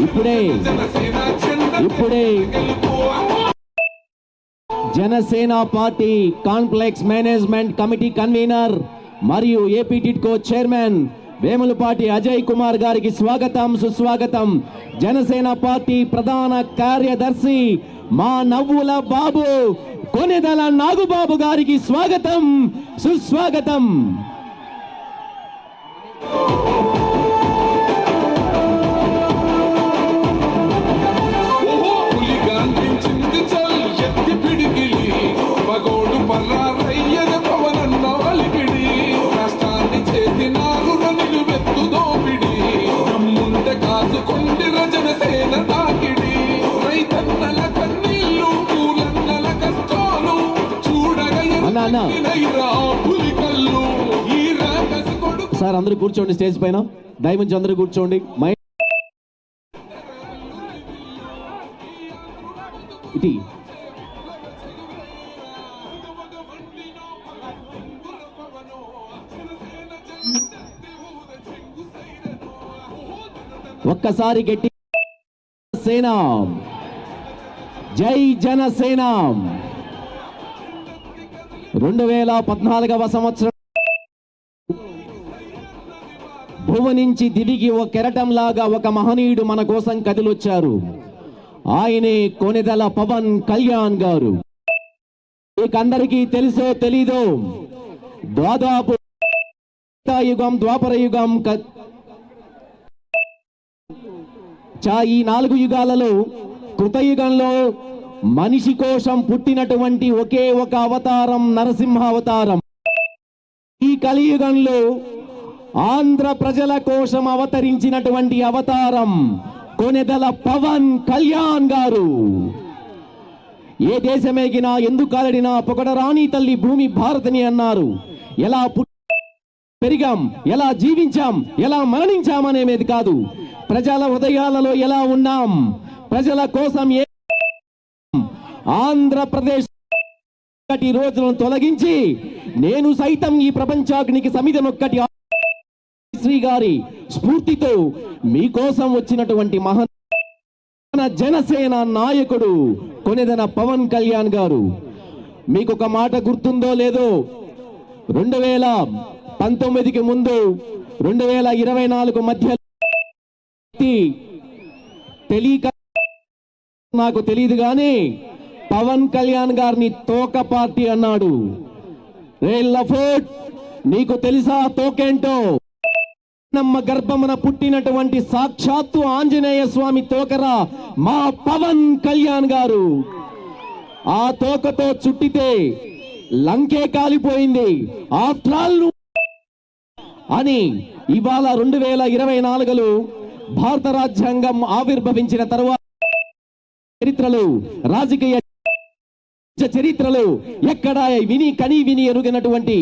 ఇప్పుడే Janasena party complex management committee convener మరియు AP TIDCO chairman Vemulapati Ajay Kumar గారికి స్వాగతం సుస్వాగతం. జనసేన పార్టీ ప్రధాన కార్యదర్శి మా నవ్వుల బాబు కొనెదల నాగుబాబు గారికి స్వాగతం సుస్వాగతం. సార్ అందరూ కూర్చోండి, స్టేజ్ పైన దయవుంచి అందరూ కూర్చోండి. ఇటీ ఒక్కసారి గట్టి సేన, జై జనసేన. 2014వ సంవత్సరం భువ నుంచి దివిగి ఒక కెరటం లాగా ఒక మహనీయుడు మన కోసం కదిలొచ్చారు. ఆయనే కొనెదల పవన్ కళ్యాణ్ గారు. మీకందరికీ తెలుసో తెలీదో, దాదాపు యుగం ద్వాపర యుగం ఈ 4 యుగాలలో కృతయుగంలో మనిషి కోసం పుట్టినటువంటి ఒకే ఒక అవతారం నరసింహ అవతారం. ఈ కలియుగంలో ఆంధ్ర ప్రజల కోసం అవతరించినటువంటి అవతారం కొనెదల పవన్ కళ్యాణ్ గారు. ఏ దేశమేగినా ఎందుకాలడినా పొగడరాని తల్లి భూమి భారతిని అన్నారు. ఎలా పెరిగాం, ఎలా జీవించాం, ఎలా మరణించామనేది కాదు, ప్రజల హృదయాలలో ఎలా ఉన్నాం, ప్రజల కోసం ఆంధ్రప్రదేశ్ రోజులను తొలగించి నేను సైతం ఈ ప్రపంచాగ్నికి సమిధనొక్కటి శ్రీ గారి స్ఫూర్తితో మీకోసం వచ్చినటువంటి మహాన్ జనసేన నాయకుడు కొనెదల పవన్ కళ్యాణ్ గారు. మీకు ఒక మాట గుర్తుందో లేదో, 2019కి ముందు 2024 మధ్య తెలియక నాకు తెలియదు కానీ పవన్ కళ్యాణ్ గారిని తోక పార్టీ అన్నాడు. నీకు తెలుసా తోకేంటో? నమ్మ గర్భమున పుట్టినటువంటి సాక్షాత్తు ఆంజనేయ స్వామి తోకరా మా పవన్ కళ్యాణ్ గారు. ఆ తోకతో చుట్టితే లంకే కాలిపోయింది ఆఫ్టర్ అని ఇవాళ 2024లో భారత రాజ్యాంగం ఆవిర్భవించిన తర్వాత చరిత్రలు, రాజకీయ చరిత్రలు ఎక్కడా విని ఎరుగినటువంటి